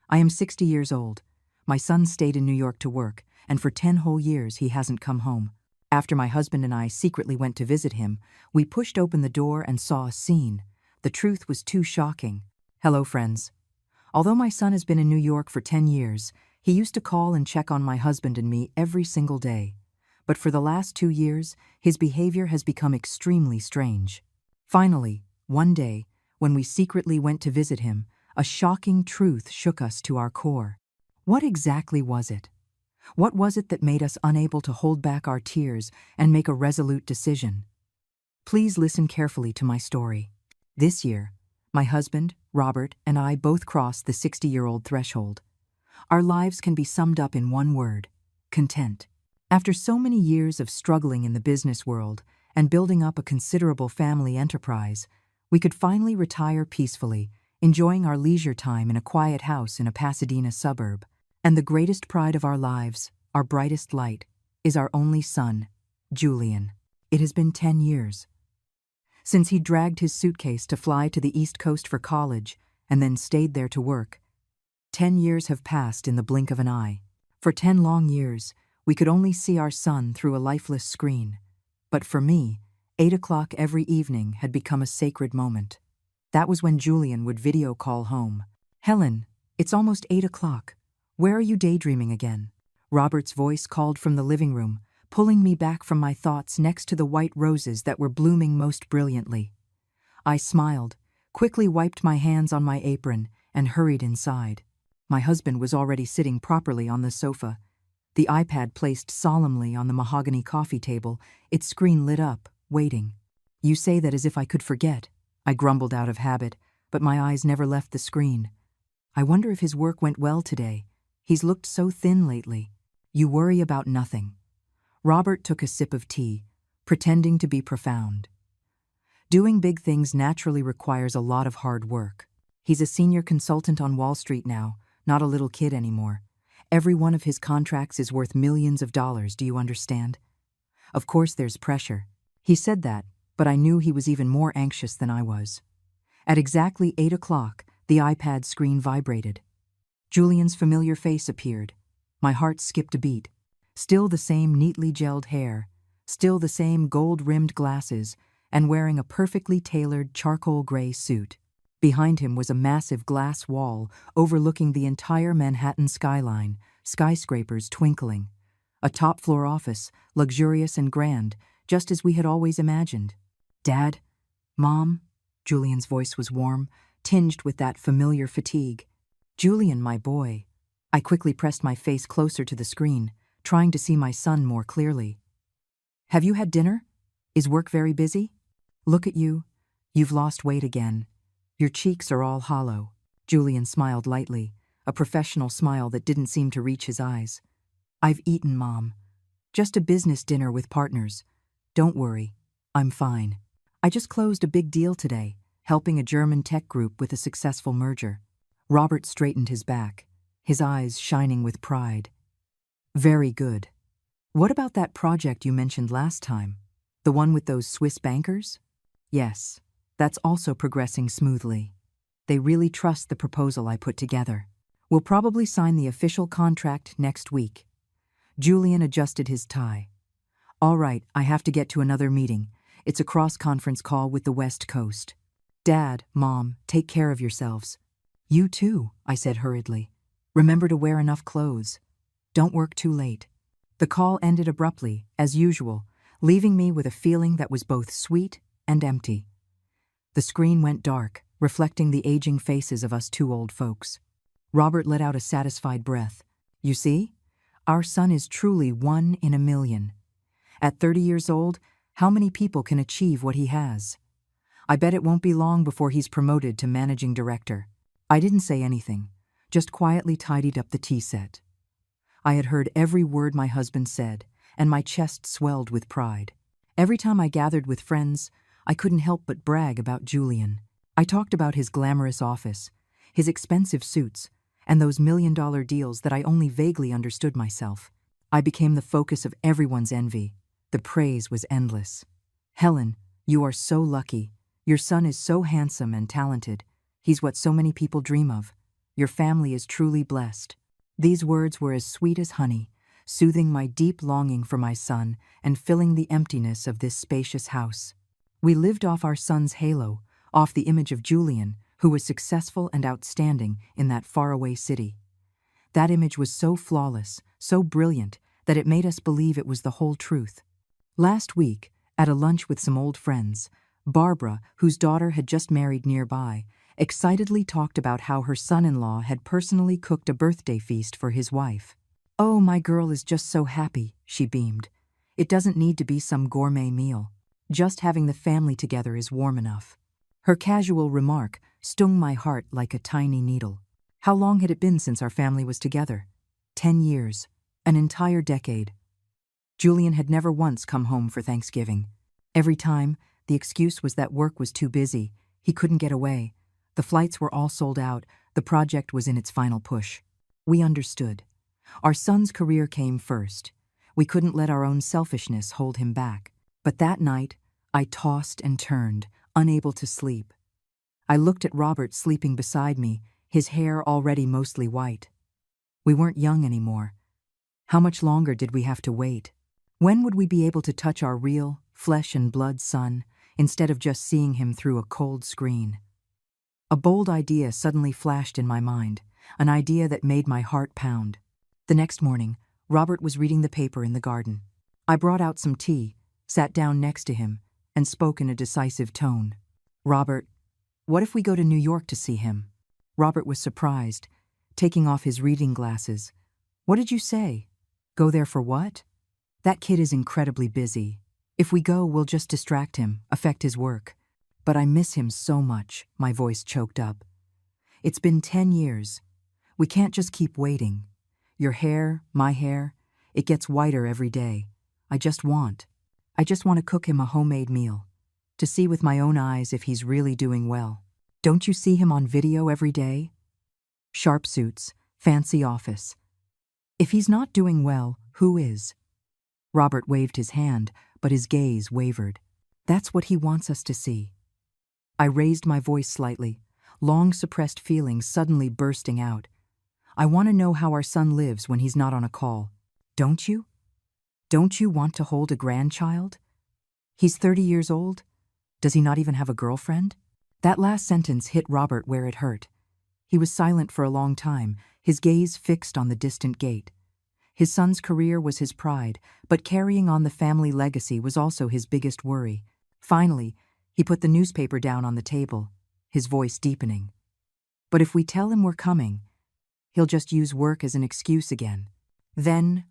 I am 60 years old. My son stayed in New York to work, and for 10 whole years he hasn't come home. After my husband and I secretly went to visit him, we pushed open the door and saw a scene. The truth was too shocking. Hello, friends. Although my son has been in New York for 10 years, he used to call and check on my husband and me every single day. But for the last 2 years, his behavior has become extremely strange. Finally, one day, when we secretly went to visit him, a shocking truth shook us to our core. What exactly was it? What was it that made us unable to hold back our tears and make a resolute decision? Please listen carefully to my story. This year, my husband, Robert, and I both crossed the 60-year-old threshold. Our lives can be summed up in one word: content. After so many years of struggling in the business world and building up a considerable family enterprise, we could finally retire peacefully, enjoying our leisure time in a quiet house in a Pasadena suburb. And the greatest pride of our lives, our brightest light, is our only son, Julian. It has been 10 years since he dragged his suitcase to fly to the East Coast for college and then stayed there to work. 10 years have passed in the blink of an eye. For 10 long years, we could only see our son through a lifeless screen. But for me, 8 o'clock every evening had become a sacred moment. That was when Julian would video call home. "Helen, it's almost 8 o'clock. Where are you daydreaming again?" Robert's voice called from the living room, pulling me back from my thoughts next to the white roses that were blooming most brilliantly. I smiled, quickly wiped my hands on my apron, and hurried inside. My husband was already sitting properly on the sofa, the iPad placed solemnly on the mahogany coffee table, its screen lit up, waiting. "You say that as if I could forget," I grumbled out of habit, but my eyes never left the screen. "I wonder if his work went well today. He's looked so thin lately." "You worry about nothing." Robert took a sip of tea, pretending to be profound. "Doing big things naturally requires a lot of hard work. He's a senior consultant on Wall Street now, not a little kid anymore. Every one of his contracts is worth millions of dollars, do you understand? Of course there's pressure." He said that, but I knew he was even more anxious than I was. At exactly 8 o'clock, the iPad screen vibrated. Julian's familiar face appeared. My heart skipped a beat. Still the same neatly gelled hair, still the same gold-rimmed glasses, and wearing a perfectly tailored charcoal gray suit. Behind him was a massive glass wall overlooking the entire Manhattan skyline, skyscrapers twinkling. A top-floor office, luxurious and grand, just as we had always imagined. "Dad? Mom?" Julian's voice was warm, tinged with that familiar fatigue. "Julian, my boy." I quickly pressed my face closer to the screen, trying to see my son more clearly. "Have you had dinner? Is work very busy? Look at you. You've lost weight again. Your cheeks are all hollow." Julian smiled lightly, a professional smile that didn't seem to reach his eyes. "I've eaten, Mom. Just a business dinner with partners. Don't worry, I'm fine. I just closed a big deal today, helping a German tech group with a successful merger." Robert straightened his back, his eyes shining with pride. "Very good. What about that project you mentioned last time? The one with those Swiss bankers?" "Yes, that's also progressing smoothly. They really trust the proposal I put together. We'll probably sign the official contract next week." Julian adjusted his tie. "All right, I have to get to another meeting. It's a cross-conference call with the West Coast. Dad, Mom, take care of yourselves." "You too," I said hurriedly. "Remember to wear enough clothes. Don't work too late." The call ended abruptly, as usual, leaving me with a feeling that was both sweet and empty. The screen went dark, reflecting the aging faces of us two old folks. Robert let out a satisfied breath. "You see? Our son is truly 1 in a million. At 30 years old, how many people can achieve what he has? I bet it won't be long before he's promoted to managing director." I didn't say anything, just quietly tidied up the tea set. I had heard every word my husband said, and my chest swelled with pride. Every time I gathered with friends, I couldn't help but brag about Julian. I talked about his glamorous office, his expensive suits, and those million-dollar deals that I only vaguely understood myself. I became the focus of everyone's envy. The praise was endless. "Helen, you are so lucky. Your son is so handsome and talented. He's what so many people dream of." Your family is truly blessed." These words were as sweet as honey, soothing my deep longing for my son and filling the emptiness of this spacious house. We lived off our son's halo, off the image of Julian, who was successful and outstanding in that faraway city. That image was so flawless, so brilliant, that it made us believe it was the whole truth. Last week, at a lunch with some old friends, Barbara, whose daughter had just married nearby, excitedly talked about how her son-in-law had personally cooked a birthday feast for his wife. "Oh, my girl is just so happy," she beamed. "It doesn't need to be some gourmet meal. Just having the family together is warm enough." Her casual remark stung my heart like a tiny needle. How long had it been since our family was together? 10 years. An entire decade. Julian had never once come home for Thanksgiving. Every time, the excuse was that work was too busy, he couldn't get away. The flights were all sold out, the project was in its final push. We understood. Our son's career came first. We couldn't let our own selfishness hold him back. But that night, I tossed and turned, unable to sleep. I looked at Robert sleeping beside me, his hair already mostly white. We weren't young anymore. How much longer did we have to wait? When would we be able to touch our real, flesh and blood son, instead of just seeing him through a cold screen? A bold idea suddenly flashed in my mind, an idea that made my heart pound. The next morning, Robert was reading the paper in the garden. I brought out some tea, sat down next to him, and spoke in a decisive tone. "Robert, what if we go to New York to see him?" Robert was surprised, taking off his reading glasses. "What did you say? Go there for what?" "That kid is incredibly busy. If we go, we'll just distract him, affect his work. But I miss him so much," my voice choked up. "It's been 10 years. We can't just keep waiting. Your hair, my hair, it gets whiter every day. I just want to cook him a homemade meal, to see with my own eyes if he's really doing well. Don't you see him on video every day? Sharp suits, fancy office. If he's not doing well, who is?" Robert waved his hand, but his gaze wavered. "That's what he wants us to see." I raised my voice slightly, long-suppressed feelings suddenly bursting out. "I want to know how our son lives when he's not on a call. Don't you? Don't you want to hold a grandchild? He's 30 years old? Does he not even have a girlfriend?" That last sentence hit Robert where it hurt. He was silent for a long time, his gaze fixed on the distant gate. His son's career was his pride, but carrying on the family legacy was also his biggest worry. Finally, he put the newspaper down on the table, his voice deepening. "But if we tell him we're coming, he'll just use work as an excuse again. Then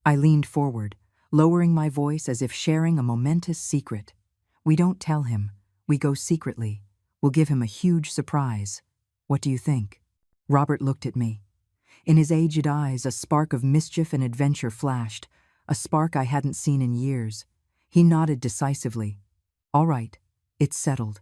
I leaned forward, lowering my voice as if sharing a momentous secret. "We don't tell him. We go secretly. We'll give him a huge surprise. What do you think?" Robert looked at me. In his aged eyes, a spark of mischief and adventure flashed, a spark I hadn't seen in years. He nodded decisively. "All right, it's settled.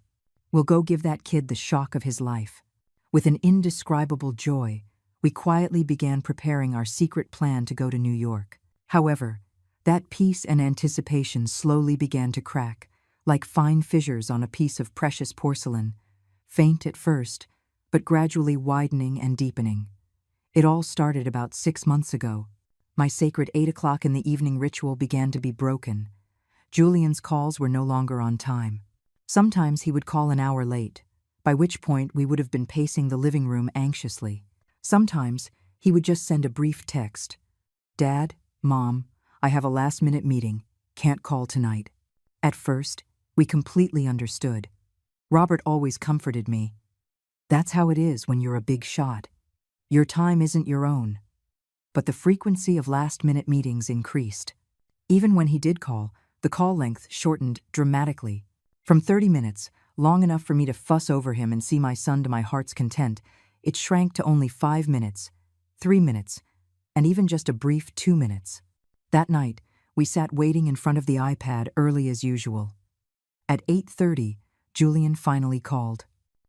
We'll go give that kid the shock of his life." With an indescribable joy, we quietly began preparing our secret plan to go to New York. However, that peace and anticipation slowly began to crack, like fine fissures on a piece of precious porcelain, faint at first, but gradually widening and deepening. It all started about 6 months ago. My sacred 8 o'clock in the evening ritual began to be broken. Julian's calls were no longer on time. Sometimes he would call an hour late, by which point we would have been pacing the living room anxiously. Sometimes he would just send a brief text. "Dad, Mom, I have a last-minute meeting. Can't call tonight." At first, we completely understood. Robert always comforted me. "That's how it is when you're a big shot. Your time isn't your own." But the frequency of last-minute meetings increased. Even when he did call, the call length shortened dramatically. From 30 minutes, long enough for me to fuss over him and see my son to my heart's content, it shrank to only 5 minutes, 3 minutes, and even just a brief 2 minutes. That night, we sat waiting in front of the iPad early as usual. At 8:30, Julian finally called.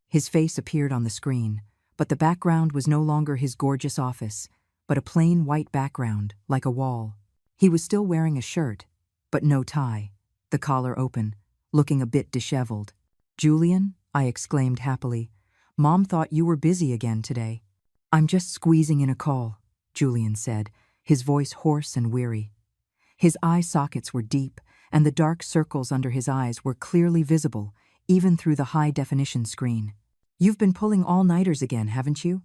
His face appeared on the screen, but the background was no longer his gorgeous office, but a plain white background, like a wall. He was still wearing a shirt, but no tie, the collar open, looking a bit disheveled. "Julian?" I exclaimed happily. Mom thought you were busy again today. I'm just squeezing in a call, Julian said, his voice hoarse and weary. His eye sockets were deep, and the dark circles under his eyes were clearly visible, even through the high-definition screen. You've been pulling all-nighters again, haven't you?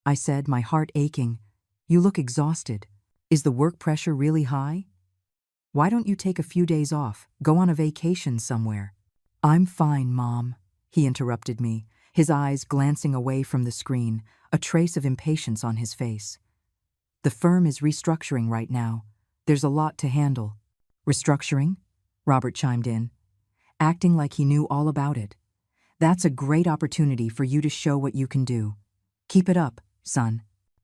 I said, my heart aching. You look exhausted. Is the work pressure really high? Why don't you take a few days off, go on a vacation somewhere? I'm fine, Mom, he interrupted me, his eyes glancing away from the screen, a trace of impatience on his face. The firm is restructuring right now. There's a lot to handle. Restructuring? Robert chimed in, acting like he knew all about it. That's a great opportunity for you to show what you can do. Keep it up, son.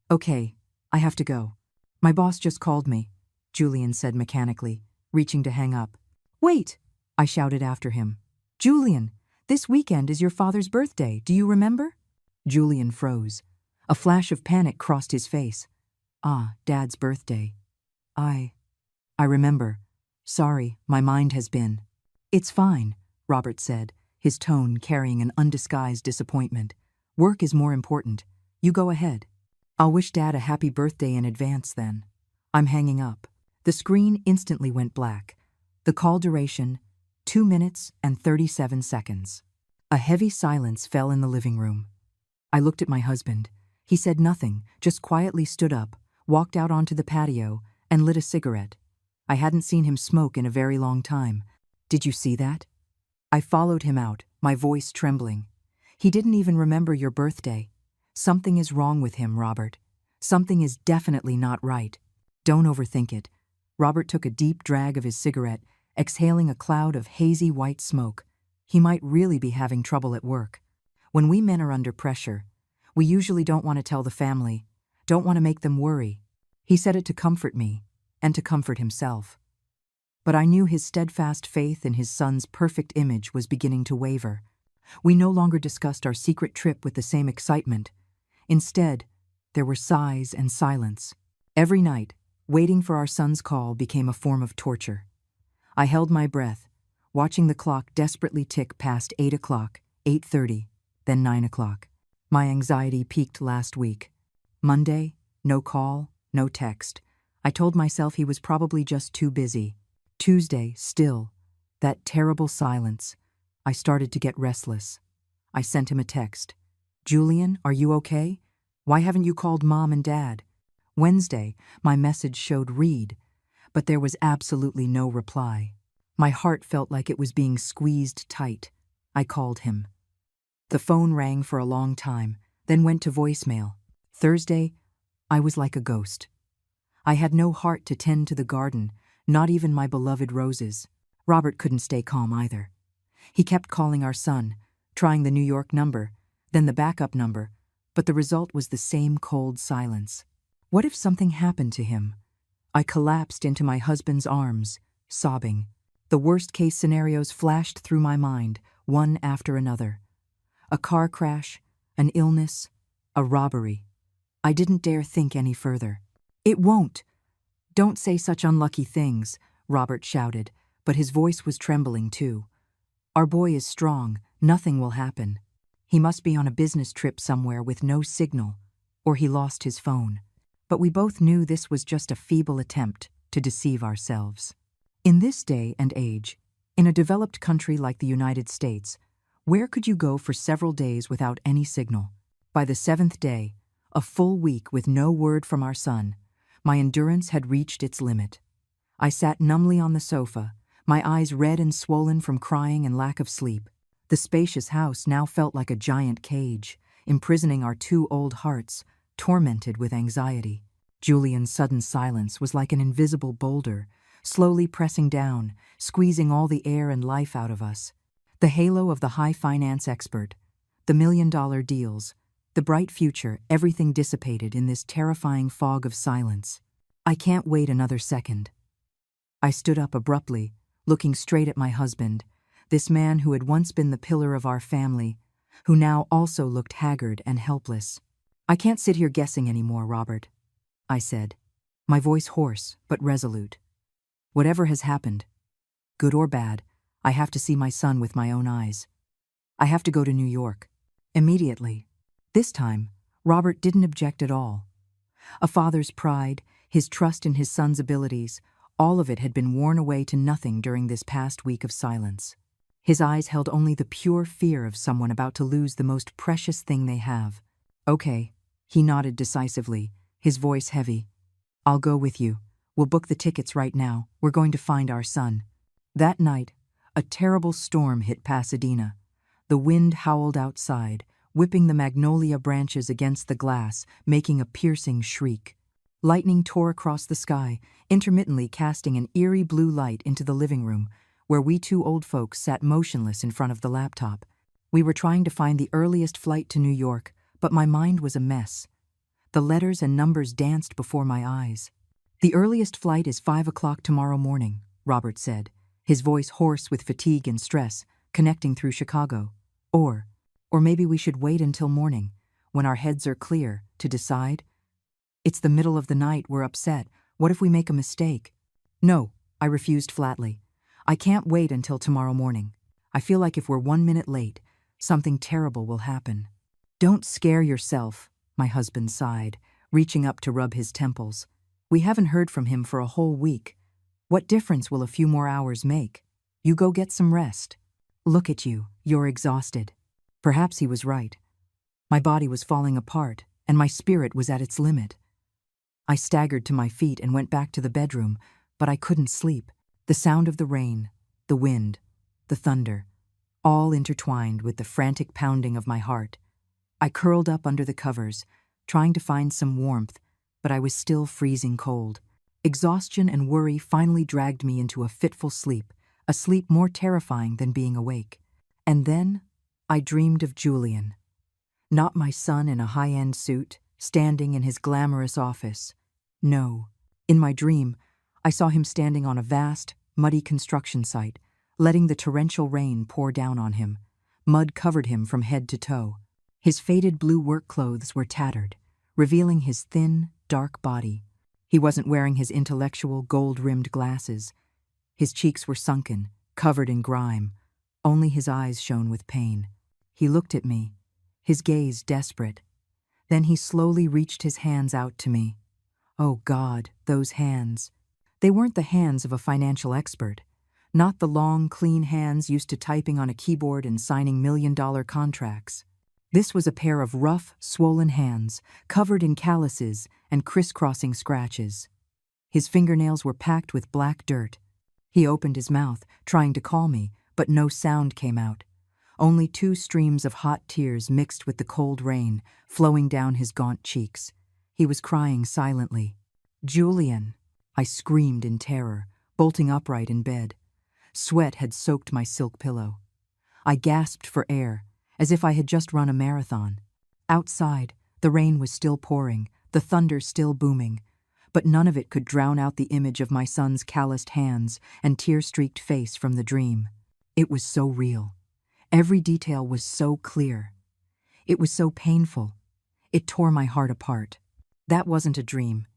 Okay, I have to go. My boss just called me, Julian said mechanically, reaching to hang up. Wait, I shouted after him. Julian, this weekend is your father's birthday, do you remember? Julian froze. A flash of panic crossed his face. Ah, Dad's birthday. I remember. Sorry, my mind has been. It's fine, Robert said, his tone carrying an undisguised disappointment. Work is more important. You go ahead. I'll wish Dad a happy birthday in advance then. I'm hanging up. The screen instantly went black. The call duration, 2 minutes and 37 seconds. A heavy silence fell in the living room. I looked at my husband. He said nothing, just quietly stood up, walked out onto the patio, and lit a cigarette. I hadn't seen him smoke in a very long time. Did you see that? I followed him out, my voice trembling. He didn't even remember your birthday. Something is wrong with him, Robert. Something is definitely not right. Don't overthink it. Robert took a deep drag of his cigarette, exhaling a cloud of hazy white smoke. He might really be having trouble at work. When we men are under pressure, we usually don't want to tell the family, don't want to make them worry. He said it to comfort me, and to comfort himself. But I knew his steadfast faith in his son's perfect image was beginning to waver. We no longer discussed our secret trip with the same excitement. Instead, there were sighs and silence. Every night, waiting for our son's call became a form of torture. I held my breath, watching the clock desperately tick past 8 o'clock, 8:30, then 9 o'clock. My anxiety peaked last week. Monday, no call, no text. I told myself he was probably just too busy. Tuesday, still, that terrible silence. I started to get restless. I sent him a text. Julian, are you okay? Why haven't you called Mom and Dad? Wednesday, my message showed read, but there was absolutely no reply. My heart felt like it was being squeezed tight. I called him. The phone rang for a long time, then went to voicemail. Thursday, I was like a ghost. I had no heart to tend to the garden, not even my beloved roses. Robert couldn't stay calm either. He kept calling our son, trying the New York number, then the backup number, but the result was the same cold silence. What if something happened to him? I collapsed into my husband's arms, sobbing. The worst-case scenarios flashed through my mind, one after another. A car crash, an illness, a robbery. I didn't dare think any further. It won't. Don't say such unlucky things, Robert shouted, but his voice was trembling too. Our boy is strong, nothing will happen. He must be on a business trip somewhere with no signal, or he lost his phone. But we both knew this was just a feeble attempt to deceive ourselves. In this day and age, in a developed country like the United States, where could you go for several days without any signal? By the 7th day, a full week with no word from our son, my endurance had reached its limit. I sat numbly on the sofa, my eyes red and swollen from crying and lack of sleep. The spacious house now felt like a giant cage, imprisoning our two old hearts, tormented with anxiety. Julian's sudden silence was like an invisible boulder, slowly pressing down, squeezing all the air and life out of us. The halo of the high finance expert, the million-dollar deals, the bright future, everything dissipated in this terrifying fog of silence. I can't wait another second. I stood up abruptly, looking straight at my husband, this man who had once been the pillar of our family, who now also looked haggard and helpless. I can't sit here guessing anymore, Robert, I said, my voice hoarse but resolute. Whatever has happened, good or bad, I have to see my son with my own eyes. I have to go to New York. Immediately. This time, Robert didn't object at all. A father's pride, his trust in his son's abilities, all of it had been worn away to nothing during this past week of silence. His eyes held only the pure fear of someone about to lose the most precious thing they have. "Okay," he nodded decisively, his voice heavy. "I'll go with you. We'll book the tickets right now. We're going to find our son." That night, a terrible storm hit Pasadena. The wind howled outside, whipping the magnolia branches against the glass, making a piercing shriek. Lightning tore across the sky, intermittently casting an eerie blue light into the living room, where we two old folks sat motionless in front of the laptop. We were trying to find the earliest flight to New York, but my mind was a mess. The letters and numbers danced before my eyes. "The earliest flight is 5 o'clock tomorrow morning," Robert said, his voice hoarse with fatigue and stress, connecting through Chicago. Or maybe we should wait until morning, when our heads are clear, to decide. "It's the middle of the night, we're upset. What if we make a mistake?" "No," I refused flatly. "I can't wait until tomorrow morning. I feel like if we're 1 minute late, something terrible will happen." "Don't scare yourself," my husband sighed, reaching up to rub his temples. "We haven't heard from him for a whole week. What difference will a few more hours make? You go get some rest. Look at you, you're exhausted." Perhaps he was right. My body was falling apart, and my spirit was at its limit. I staggered to my feet and went back to the bedroom, but I couldn't sleep. The sound of the rain, the wind, the thunder, all intertwined with the frantic pounding of my heart. I curled up under the covers, trying to find some warmth, but I was still freezing cold. Exhaustion and worry finally dragged me into a fitful sleep, a sleep more terrifying than being awake. And then I dreamed of Julian. Not my son in a high-end suit, standing in his glamorous office. No, in my dream, I saw him standing on a vast, muddy construction site, letting the torrential rain pour down on him. Mud covered him from head to toe. His faded blue work clothes were tattered, revealing his thin, dark body. He wasn't wearing his intellectual, gold-rimmed glasses. His cheeks were sunken, covered in grime. Only his eyes shone with pain. He looked at me, his gaze desperate. Then he slowly reached his hands out to me. Oh God, those hands. They weren't the hands of a financial expert. Not the long, clean hands used to typing on a keyboard and signing million-dollar contracts. This was a pair of rough, swollen hands, covered in calluses and crisscrossing scratches. His fingernails were packed with black dirt. He opened his mouth, trying to call me, but no sound came out. Only 2 streams of hot tears mixed with the cold rain, flowing down his gaunt cheeks. He was crying silently. "Julian!" I screamed in terror, bolting upright in bed. Sweat had soaked my silk pillow. I gasped for air, as if I had just run a marathon. Outside, the rain was still pouring, the thunder still booming, but none of it could drown out the image of my son's calloused hands and tear-streaked face from the dream. It was so real. Every detail was so clear. It was so painful. It tore my heart apart. That wasn't a dream.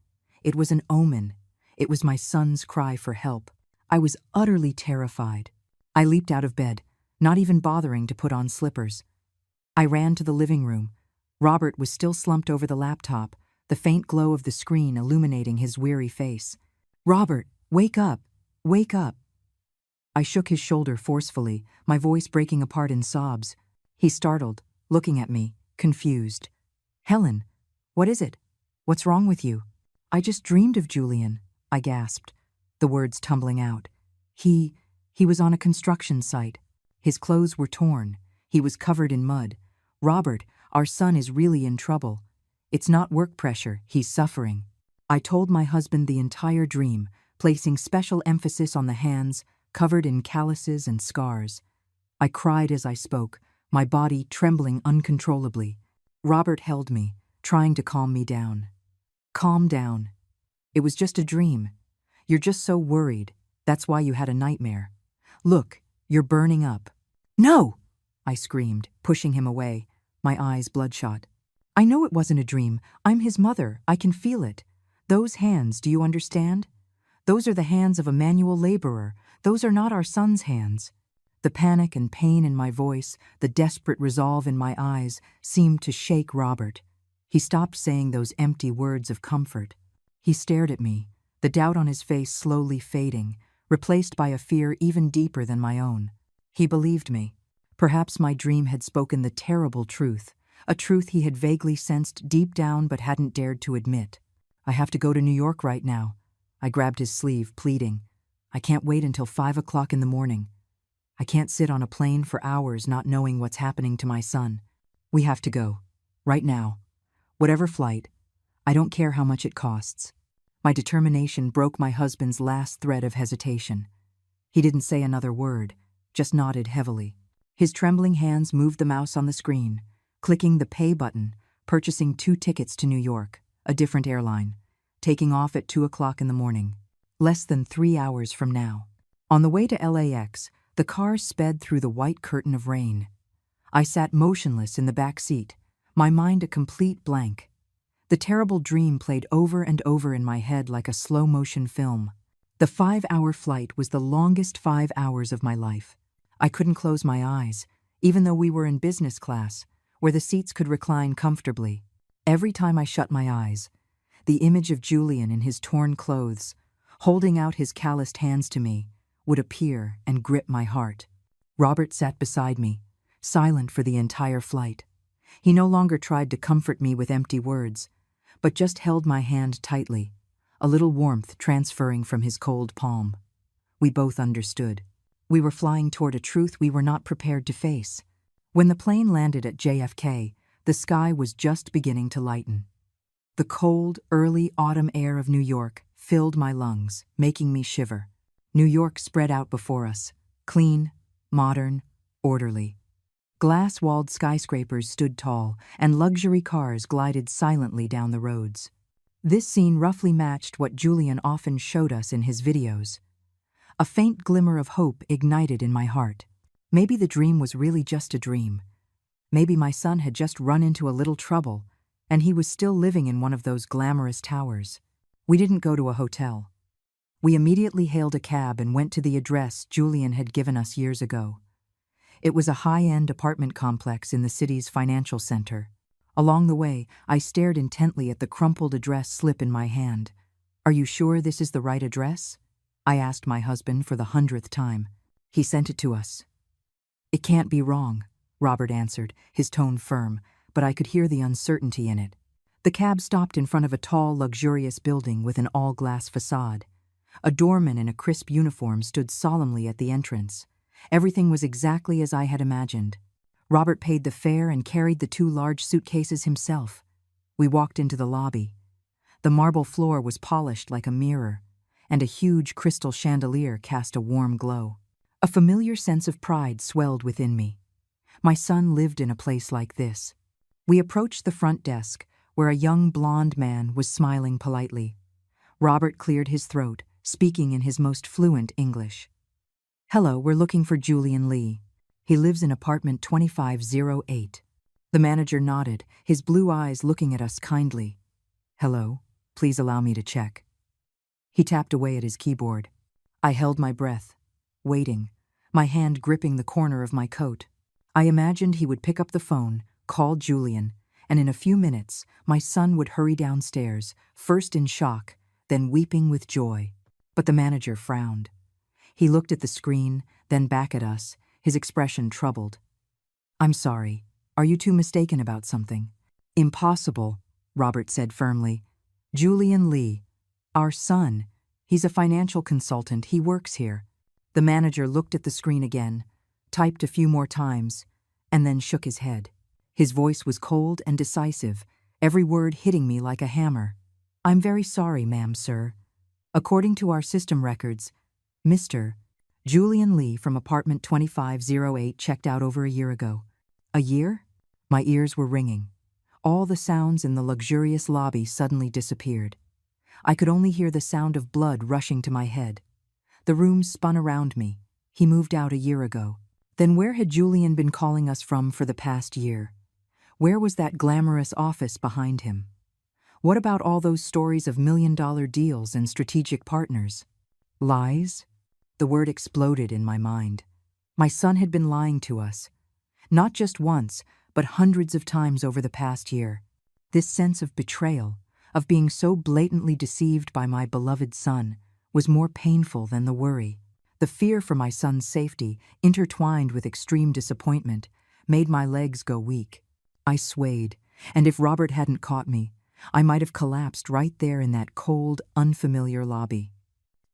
It was an omen. It was my son's cry for help. I was utterly terrified. I leaped out of bed, not even bothering to put on slippers. I ran to the living room. Robert was still slumped over the laptop, the faint glow of the screen illuminating his weary face. "Robert, wake up! Wake up!" I shook his shoulder forcefully, my voice breaking apart in sobs. He startled, looking at me, confused. "Helen, what is it? What's wrong with you?" "I just dreamed of Julian," I gasped, the words tumbling out. He was on a construction site. His clothes were torn. He was covered in mud. "Robert, our son is really in trouble. It's not work pressure, he's suffering." I told my husband the entire dream, placing special emphasis on the hands, covered in calluses and scars. I cried as I spoke, my body trembling uncontrollably. Robert held me, trying to calm me down. "Calm down. It was just a dream. You're just so worried. That's why you had a nightmare. Look, you're burning up." "No!" I screamed, pushing him away, my eyes bloodshot. "I know it wasn't a dream. I'm his mother. I can feel it. Those hands, do you understand? Those are the hands of a manual laborer. Those are not our son's hands. The panic and pain in my voice, the desperate resolve in my eyes, seemed to shake Robert. He stopped saying those empty words of comfort. He stared at me, the doubt on his face slowly fading, replaced by a fear even deeper than my own. He believed me. Perhaps my dream had spoken the terrible truth, a truth he had vaguely sensed deep down but hadn't dared to admit. "I have to go to New York right now." I grabbed his sleeve, pleading. "I can't wait until 5 o'clock in the morning. I can't sit on a plane for hours not knowing what's happening to my son. We have to go. Right now. Whatever flight. I don't care how much it costs." My determination broke my husband's last thread of hesitation. He didn't say another word, just nodded heavily. His trembling hands moved the mouse on the screen, clicking the pay button, purchasing 2 tickets to New York, a different airline, taking off at 2 o'clock in the morning, less than 3 hours from now. On the way to LAX, the car sped through the white curtain of rain. I sat motionless in the back seat, my mind a complete blank. The terrible dream played over and over in my head like a slow-motion film. The 5-hour flight was the longest 5 hours of my life. I couldn't close my eyes, even though we were in business class, where the seats could recline comfortably. Every time I shut my eyes, the image of Julian in his torn clothes, holding out his calloused hands to me, would appear and grip my heart. Robert sat beside me, silent for the entire flight. He no longer tried to comfort me with empty words, but just held my hand tightly, a little warmth transferring from his cold palm. We both understood. We were flying toward a truth we were not prepared to face. When the plane landed at JFK, the sky was just beginning to lighten. The cold, early autumn air of New York filled my lungs, making me shiver. New York spread out before us, clean, modern, orderly. Glass-walled skyscrapers stood tall, and luxury cars glided silently down the roads. This scene roughly matched what Julian often showed us in his videos. A faint glimmer of hope ignited in my heart. Maybe the dream was really just a dream. Maybe my son had just run into a little trouble, and he was still living in one of those glamorous towers. We didn't go to a hotel. We immediately hailed a cab and went to the address Julian had given us years ago. It was a high-end apartment complex in the city's financial center. Along the way, I stared intently at the crumpled address slip in my hand. "Are you sure this is the right address?" I asked my husband for the 100th time. "He sent it to us." "It can't be wrong," Robert answered, his tone firm, but I could hear the uncertainty in it. The cab stopped in front of a tall, luxurious building with an all-glass facade. A doorman in a crisp uniform stood solemnly at the entrance. Everything was exactly as I had imagined. Robert paid the fare and carried the 2 large suitcases himself. We walked into the lobby. The marble floor was polished like a mirror, and a huge crystal chandelier cast a warm glow. A familiar sense of pride swelled within me. My son lived in a place like this. We approached the front desk, where a young blonde man was smiling politely. Robert cleared his throat, speaking in his most fluent English. "Hello, we're looking for Julian Lee. He lives in apartment 2508. The manager nodded, his blue eyes looking at us kindly. "Hello, please allow me to check." He tapped away at his keyboard. I held my breath, waiting, my hand gripping the corner of my coat. I imagined he would pick up the phone, call Julian, and in a few minutes, my son would hurry downstairs, first in shock, then weeping with joy. But the manager frowned. He looked at the screen, then back at us, his expression troubled. "I'm sorry. Are you two mistaken about something?" "Impossible," Robert said firmly. "Julian Lee, our son. He's a financial consultant. He works here." The manager looked at the screen again, typed a few more times, and then shook his head. His voice was cold and decisive, every word hitting me like a hammer. "I'm very sorry, ma'am, sir. According to our system records, Mr. Julian Lee from apartment 2508 checked out over a year ago." "A year?" My ears were ringing. All the sounds in the luxurious lobby suddenly disappeared. I could only hear the sound of blood rushing to my head. The room spun around me. He moved out a year ago. Then where had Julian been calling us from for the past year? Where was that glamorous office behind him? What about all those stories of million-dollar deals and strategic partners? Lies? The word exploded in my mind. My son had been lying to us. Not just once, but hundreds of times over the past year. This sense of betrayal, of being so blatantly deceived by my beloved son, was more painful than the worry. The fear for my son's safety, intertwined with extreme disappointment, made my legs go weak. I swayed, and if Robert hadn't caught me, I might have collapsed right there in that cold, unfamiliar lobby.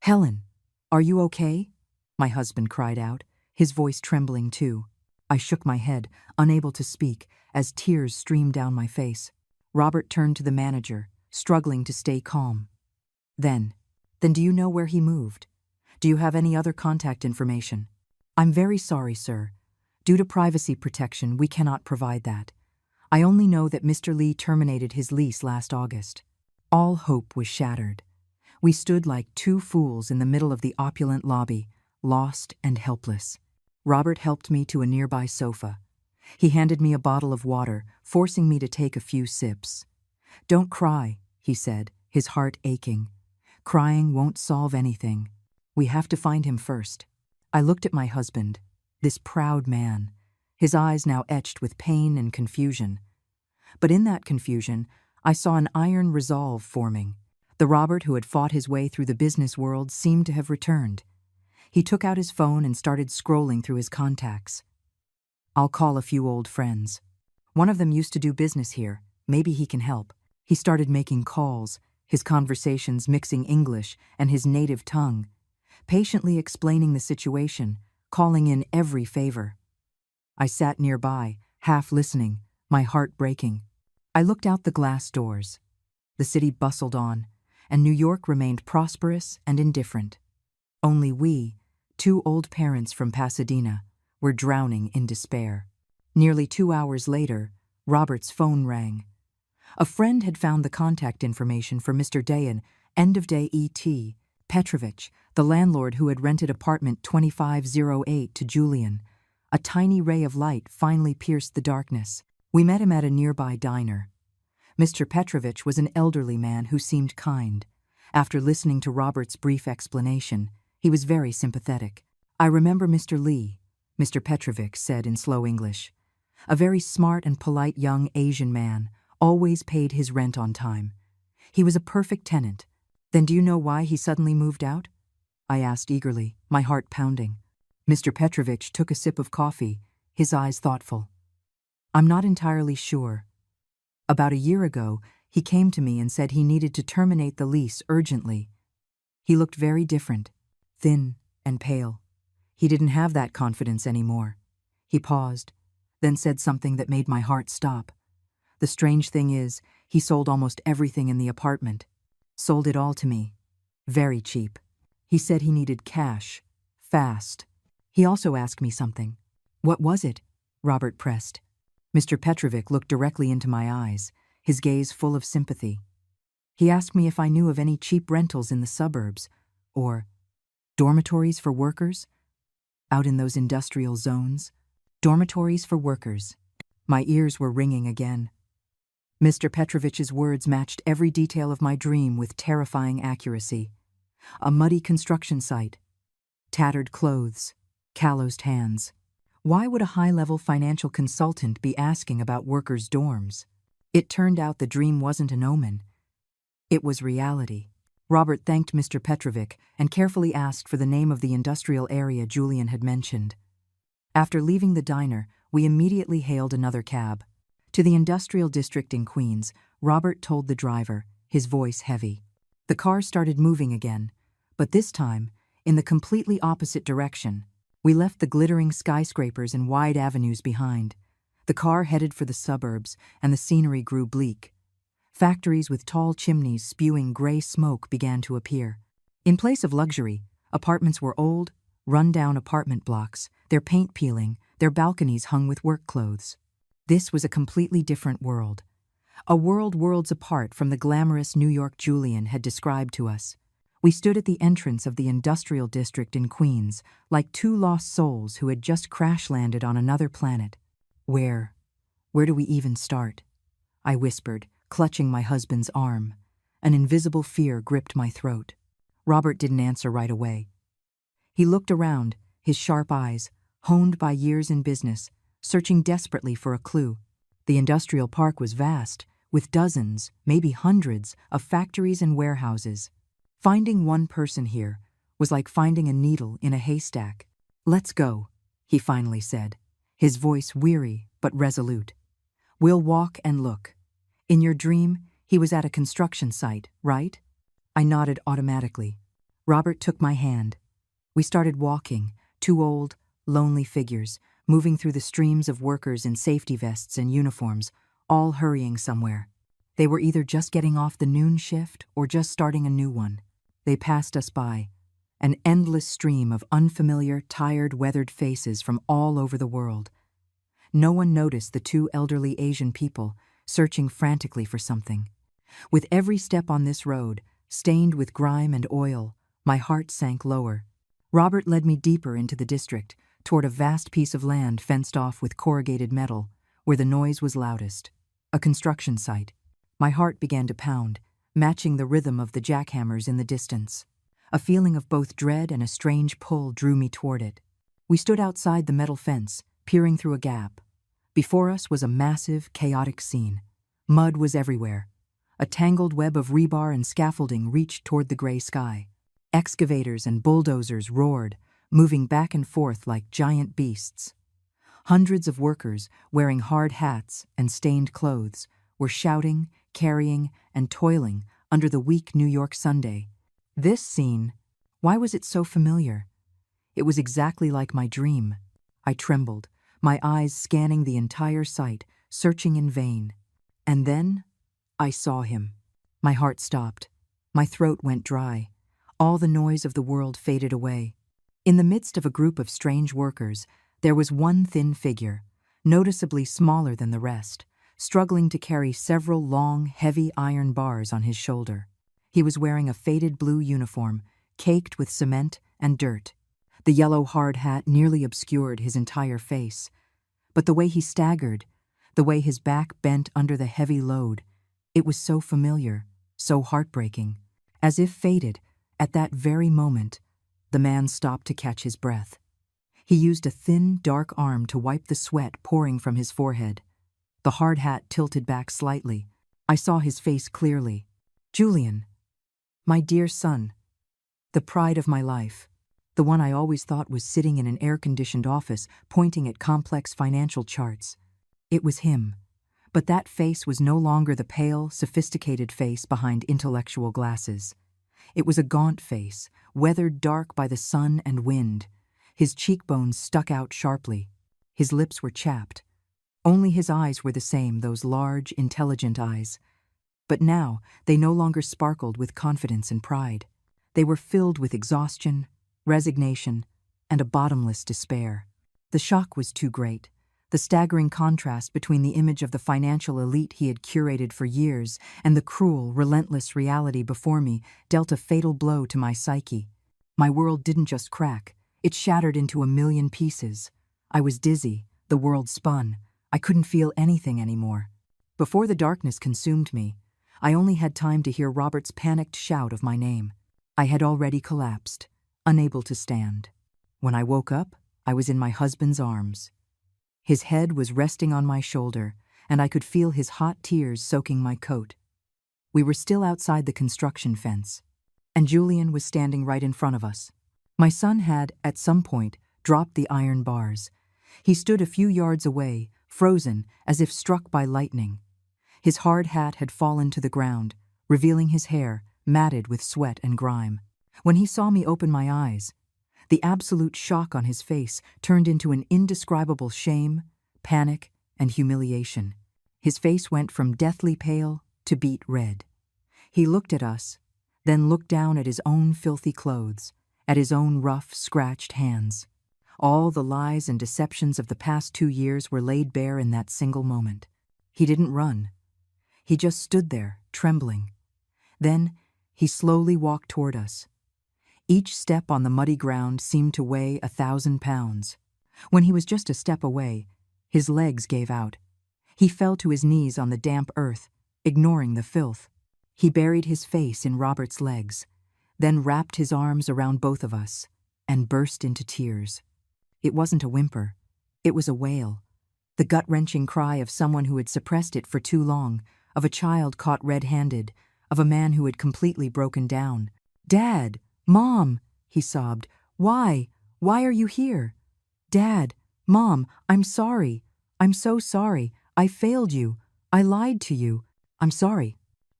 "Helen, are you okay?" my husband cried out, his voice trembling too. I shook my head, unable to speak, as tears streamed down my face. Robert turned to the manager, struggling to stay calm. Then do you know where he moved? Do you have any other contact information?" "I'm very sorry, sir. Due to privacy protection, we cannot provide that. I only know that Mr. Lee terminated his lease last August." All hope was shattered. We stood like two fools in the middle of the opulent lobby, lost and helpless. Robert helped me to a nearby sofa. He handed me a bottle of water, forcing me to take a few sips. "Don't cry," he said, his heart aching. "Crying won't solve anything. We have to find him first." I looked at my husband, this proud man, his eyes now etched with pain and confusion. But in that confusion, I saw an iron resolve forming. The Robert who had fought his way through the business world seemed to have returned. He took out his phone and started scrolling through his contacts. "I'll call a few old friends. One of them used to do business here. Maybe he can help." He started making calls, his conversations mixing English and his native tongue, patiently explaining the situation, calling in every favor. I sat nearby, half listening, my heart breaking. I looked out the glass doors. The city bustled on, and New York remained prosperous and indifferent. Only we, two old parents from Pasadena, were drowning in despair. Nearly 2 hours later, Robert's phone rang. A friend had found the contact information for Mr. Dayan, end-of-day E.T. Petrovich, the landlord who had rented apartment 2508 to Julian. A tiny ray of light finally pierced the darkness. We met him at a nearby diner. Mr. Petrovich was an elderly man who seemed kind. After listening to Robert's brief explanation, he was very sympathetic. "I remember Mr. Lee," Mr. Petrovich said in slow English. "A very smart and polite young Asian man, always paid his rent on time. He was a perfect tenant." "Then do you know why he suddenly moved out?" I asked eagerly, my heart pounding. Mr. Petrovich took a sip of coffee, his eyes thoughtful. "I'm not entirely sure. About a year ago, he came to me and said he needed to terminate the lease urgently. He looked very different, thin and pale. He didn't have that confidence anymore." He paused, then said something that made my heart stop. "The strange thing is, he sold almost everything in the apartment. Sold it all to me. Very cheap. He said he needed cash. Fast. He also asked me something." "What was it?" Robert pressed. Mr. Petrovich looked directly into my eyes, his gaze full of sympathy. "He asked me if I knew of any cheap rentals in the suburbs, or dormitories for workers, out in those industrial zones. Dormitories for workers." My ears were ringing again. Mr. Petrovich's words matched every detail of my dream with terrifying accuracy. A muddy construction site, tattered clothes, calloused hands. Why would a high-level financial consultant be asking about workers' dorms? It turned out the dream wasn't an omen. It was reality. Robert thanked Mr. Petrovich and carefully asked for the name of the industrial area Julian had mentioned. After leaving the diner, we immediately hailed another cab. To the industrial district in Queens, Robert told the driver, his voice heavy. The car started moving again, but this time, in the completely opposite direction. We left the glittering skyscrapers and wide avenues behind. The car headed for the suburbs, and the scenery grew bleak. Factories with tall chimneys spewing gray smoke began to appear. In place of luxury, apartments were old, run-down apartment blocks, their paint peeling, their balconies hung with work clothes. This was a completely different world. A world worlds apart from the glamorous New York Julian had described to us. We stood at the entrance of the industrial district in Queens, like two lost souls who had just crash-landed on another planet. Where do we even start?" I whispered, clutching my husband's arm. An invisible fear gripped my throat. Robert didn't answer right away. He looked around, his sharp eyes, honed by years in business, searching desperately for a clue. The industrial park was vast, with dozens, maybe hundreds, of factories and warehouses. Finding one person here was like finding a needle in a haystack. "Let's go," he finally said, his voice weary but resolute. "We'll walk and look. In your dream, he was at a construction site, right?" I nodded automatically. Robert took my hand. We started walking, two old, lonely figures, moving through the streams of workers in safety vests and uniforms, all hurrying somewhere. They were either just getting off the noon shift or just starting a new one. They passed us by, an endless stream of unfamiliar, tired, weathered faces from all over the world. No one noticed the two elderly Asian people searching frantically for something. With every step on this road, stained with grime and oil, my heart sank lower. Robert led me deeper into the district, toward a vast piece of land fenced off with corrugated metal, where the noise was loudest. A construction site. My heart began to pound, matching the rhythm of the jackhammers in the distance. A feeling of both dread and a strange pull drew me toward it. We stood outside the metal fence, peering through a gap. Before us was a massive, chaotic scene. Mud was everywhere. A tangled web of rebar and scaffolding reached toward the gray sky. Excavators and bulldozers roared, moving back and forth like giant beasts. Hundreds of workers, wearing hard hats and stained clothes, were shouting, carrying, and toiling under the weak New York Sunday. This scene, why was it so familiar? It was exactly like my dream. I trembled, my eyes scanning the entire site, searching in vain. And then, I saw him. My heart stopped. My throat went dry. All the noise of the world faded away. In the midst of a group of strange workers, there was one thin figure, noticeably smaller than the rest, struggling to carry several long, heavy iron bars on his shoulder. He was wearing a faded blue uniform, caked with cement and dirt. The yellow hard hat nearly obscured his entire face. But the way he staggered, the way his back bent under the heavy load, it was so familiar, so heartbreaking. As if fated, at that very moment, the man stopped to catch his breath. He used a thin, dark arm to wipe the sweat pouring from his forehead. The hard hat tilted back slightly. I saw his face clearly. Julian, my dear son, the pride of my life, the one I always thought was sitting in an air-conditioned office pointing at complex financial charts. It was him. But that face was no longer the pale, sophisticated face behind intellectual glasses. It was a gaunt face, weathered dark by the sun and wind. His cheekbones stuck out sharply. His lips were chapped. Only his eyes were the same, those large, intelligent eyes. But now they no longer sparkled with confidence and pride. They were filled with exhaustion, resignation, and a bottomless despair. The shock was too great. The staggering contrast between the image of the financial elite he had curated for years and the cruel, relentless reality before me dealt a fatal blow to my psyche. My world didn't just crack, it shattered into a million pieces. I was dizzy, the world spun. I couldn't feel anything anymore. Before the darkness consumed me, I only had time to hear Robert's panicked shout of my name. I had already collapsed, unable to stand. When I woke up, I was in my husband's arms. His head was resting on my shoulder, and I could feel his hot tears soaking my coat. We were still outside the construction fence, and Julian was standing right in front of us. My son had, at some point, dropped the iron bars. He stood a few yards away, frozen, as if struck by lightning. His hard hat had fallen to the ground, revealing his hair, matted with sweat and grime. When he saw me open my eyes, the absolute shock on his face turned into an indescribable shame, panic, and humiliation. His face went from deathly pale to beet red. He looked at us, then looked down at his own filthy clothes, at his own rough, scratched hands. All the lies and deceptions of the past 2 years were laid bare in that single moment. He didn't run. He just stood there, trembling. Then he slowly walked toward us. Each step on the muddy ground seemed to weigh 1,000 pounds. When he was just a step away, his legs gave out. He fell to his knees on the damp earth, ignoring the filth. He buried his face in Robert's legs, then wrapped his arms around both of us and burst into tears. It wasn't a whimper. It was a wail. The gut-wrenching cry of someone who had suppressed it for too long, of a child caught red-handed, of a man who had completely broken down. "Dad! Mom!" he sobbed. "Why? Why are you here? Dad! Mom! I'm sorry. I'm so sorry. I failed you. I lied to you. I'm sorry."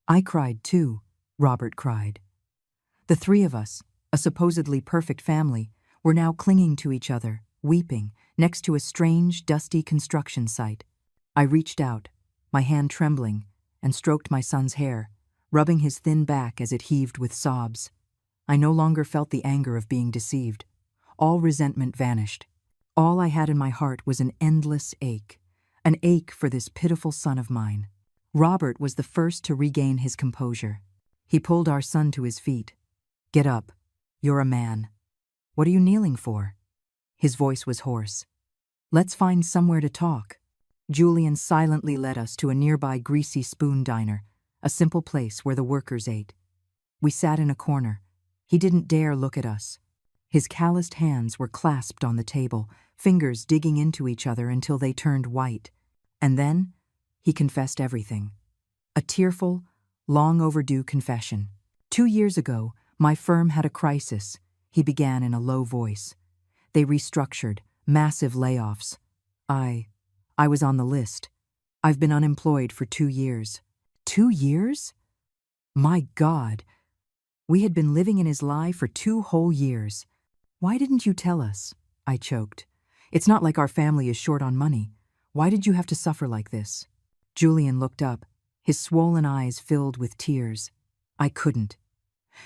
I cried too, Robert cried. The three of us, a supposedly perfect family, were now clinging to each other, weeping, next to a strange, dusty construction site. I reached out, my hand trembling, and stroked my son's hair, rubbing his thin back as it heaved with sobs. I no longer felt the anger of being deceived. All resentment vanished. All I had in my heart was an endless ache, an ache for this pitiful son of mine. Robert was the first to regain his composure. He pulled our son to his feet. "Get up. You're a man. What are you kneeling for?" His voice was hoarse. "Let's find somewhere to talk." Julian silently led us to a nearby Greasy Spoon diner, a simple place where the workers ate. We sat in a corner. He didn't dare look at us. His calloused hands were clasped on the table, fingers digging into each other until they turned white. And then, he confessed everything. A tearful, long overdue confession. 2 years ago, my firm had a crisis, he began in a low voice. They restructured, massive layoffs. I was on the list. I've been unemployed for 2 years. 2 years? My God. We had been living in his lie for 2 whole years. "Why didn't you tell us?" I choked. "It's not like our family is short on money. Why did you have to suffer like this?" Julian looked up, his swollen eyes filled with tears. "I couldn't.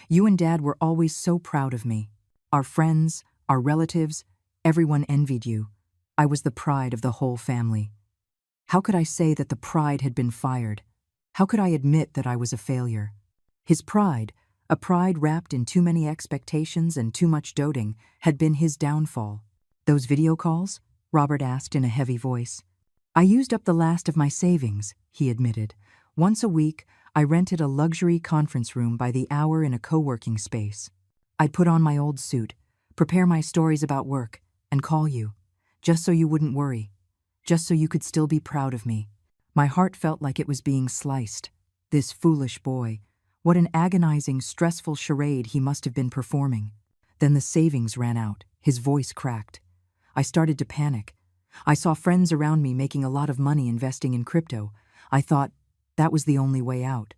You and Dad were always so proud of me. Our friends, our relatives, everyone envied you. I was the pride of the whole family. How could I say that the pride had been fired? How could I admit that I was a failure?" His pride, a pride wrapped in too many expectations and too much doting, had been his downfall. "Those video calls?" Robert asked in a heavy voice. "I used up the last of my savings," he admitted. "Once a week, I rented a luxury conference room by the hour in a co-working space. I'd put on my old suit, prepare my stories about work, and call you, just so you wouldn't worry, just so you could still be proud of me." My heart felt like it was being sliced. This foolish boy, what an agonizing, stressful charade he must have been performing. Then the savings ran out, his voice cracked. I started to panic. I saw friends around me making a lot of money investing in crypto. I thought that was the only way out.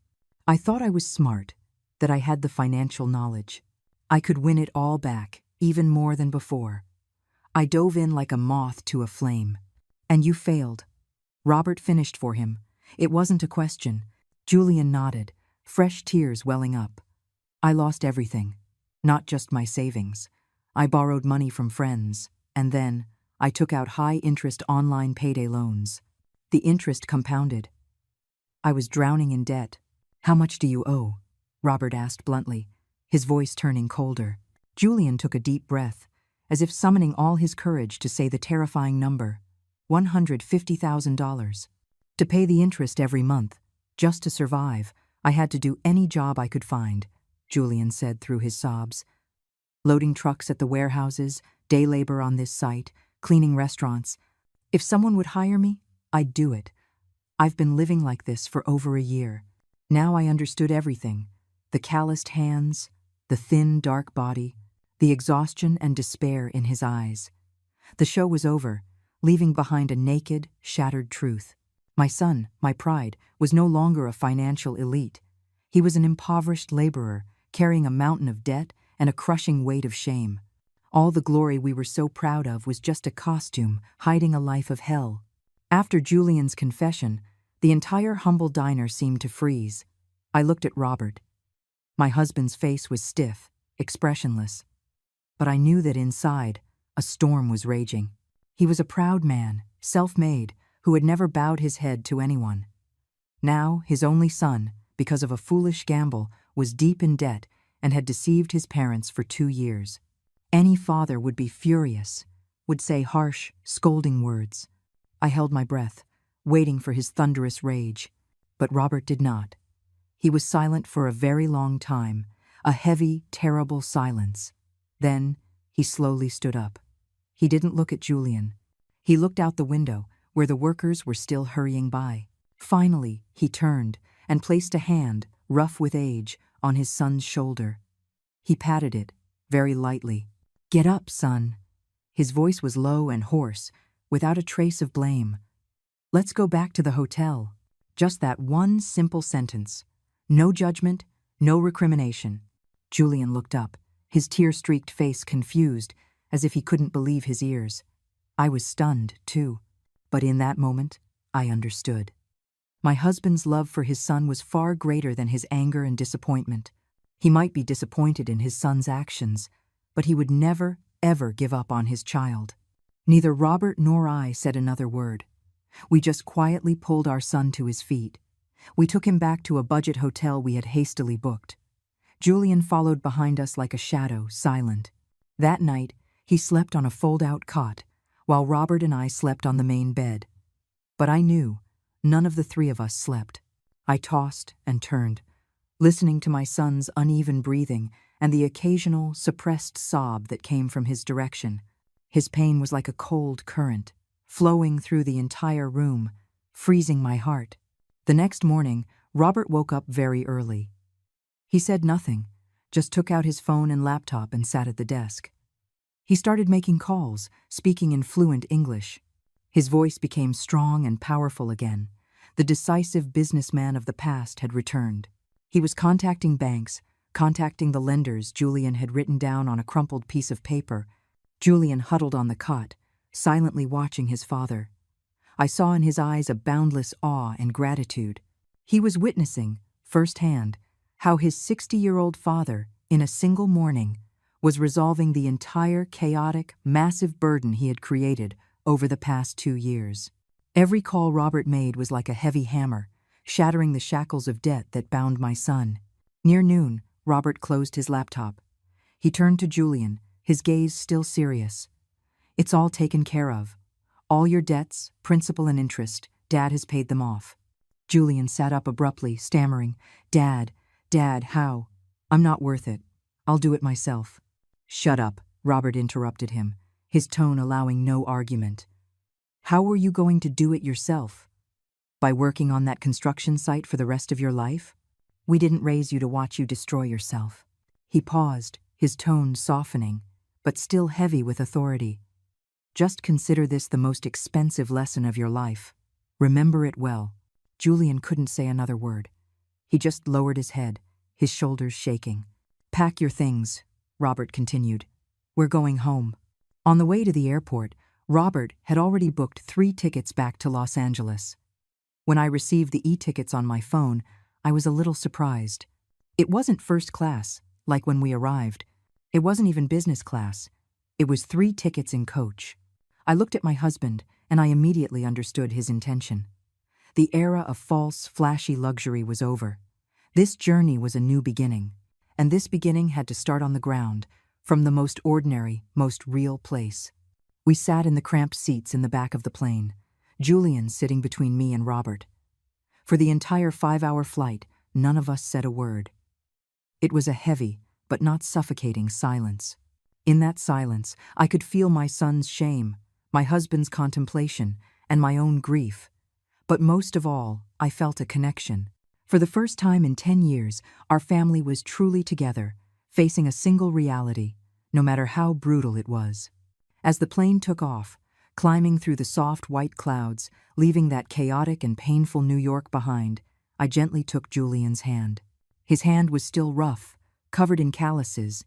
I thought I was smart, that I had the financial knowledge. I could win it all back, even more than before. I dove in like a moth to a flame. "And you failed." Robert finished for him. It wasn't a question. Julian nodded, fresh tears welling up. "I lost everything, not just my savings. I borrowed money from friends, and then I took out high-interest online payday loans. The interest compounded. I was drowning in debt." "How much do you owe?" Robert asked bluntly, his voice turning colder. Julian took a deep breath, as if summoning all his courage to say the terrifying number. $150,000. To pay the interest every month, just to survive, I had to do any job I could find, Julian said through his sobs. Loading trucks at the warehouses, day labor on this site, cleaning restaurants. If someone would hire me, I'd do it. I've been living like this for over a year. Now I understood everything. The calloused hands, the thin, dark body, the exhaustion and despair in his eyes. The show was over, leaving behind a naked, shattered truth. My son, my pride, was no longer a financial elite. He was an impoverished laborer, carrying a mountain of debt and a crushing weight of shame. All the glory we were so proud of was just a costume, hiding a life of hell. After Julian's confession, the entire humble diner seemed to freeze. I looked at Robert. My husband's face was stiff, expressionless. But I knew that inside, a storm was raging. He was a proud man, self-made, who had never bowed his head to anyone. Now, his only son, because of a foolish gamble, was deep in debt and had deceived his parents for 2 years. Any father would be furious, would say harsh, scolding words. I held my breath, waiting for his thunderous rage. But Robert did not. He was silent for a very long time, a heavy, terrible silence. Then he slowly stood up. He didn't look at Julian. He looked out the window, where the workers were still hurrying by. Finally, he turned and placed a hand, rough with age, on his son's shoulder. He patted it, very lightly. "Get up, son." His voice was low and hoarse, without a trace of blame. "Let's go back to the hotel." Just that one simple sentence. No judgment, no recrimination. Julian looked up, his tear-streaked face confused, as if he couldn't believe his ears. I was stunned, too. But in that moment, I understood. My husband's love for his son was far greater than his anger and disappointment. He might be disappointed in his son's actions, but he would never, ever give up on his child. Neither Robert nor I said another word. We just quietly pulled our son to his feet. We took him back to a budget hotel we had hastily booked. Julian followed behind us like a shadow, silent. That night, he slept on a fold-out cot, while Robert and I slept on the main bed. But I knew none of the three of us slept. I tossed and turned, listening to my son's uneven breathing and the occasional, suppressed sob that came from his direction. His pain was like a cold current, flowing through the entire room, freezing my heart. The next morning, Robert woke up very early. He said nothing, just took out his phone and laptop and sat at the desk. He started making calls, speaking in fluent English. His voice became strong and powerful again. The decisive businessman of the past had returned. He was contacting banks, contacting the lenders Julian had written down on a crumpled piece of paper. Julian huddled on the cot, silently watching his father. I saw in his eyes a boundless awe and gratitude. He was witnessing, firsthand, how his 60-year-old father, in a single morning, was resolving the entire chaotic, massive burden he had created over the past 2 years. Every call Robert made was like a heavy hammer, shattering the shackles of debt that bound my son. Near noon, Robert closed his laptop. He turned to Julian, his gaze still serious. "It's all taken care of. All your debts, principal and interest, Dad has paid them off." Julian sat up abruptly, stammering, Dad, how? I'm not worth it. I'll do it myself." "Shut up," Robert interrupted him, his tone allowing no argument. "How were you going to do it yourself? By working on that construction site for the rest of your life? We didn't raise you to watch you destroy yourself." He paused, his tone softening, but still heavy with authority. "Just consider this the most expensive lesson of your life. Remember it well." Julian couldn't say another word. He just lowered his head, his shoulders shaking. "Pack your things," Robert continued. "We're going home." On the way to the airport, Robert had already booked 3 tickets back to Los Angeles. When I received the e-tickets on my phone, I was a little surprised. It wasn't first class, like when we arrived. It wasn't even business class. It was 3 tickets in coach. I looked at my husband, and I immediately understood his intention. The era of false, flashy luxury was over. This journey was a new beginning, and this beginning had to start on the ground, from the most ordinary, most real place. We sat in the cramped seats in the back of the plane, Julian sitting between me and Robert. For the entire 5-hour flight, none of us said a word. It was a heavy, but not suffocating silence. In that silence, I could feel my son's shame, my husband's contemplation, and my own grief. But most of all, I felt a connection. For the first time in 10 years, our family was truly together, facing a single reality, no matter how brutal it was. As the plane took off, climbing through the soft white clouds, leaving that chaotic and painful New York behind, I gently took Julian's hand. His hand was still rough, covered in calluses,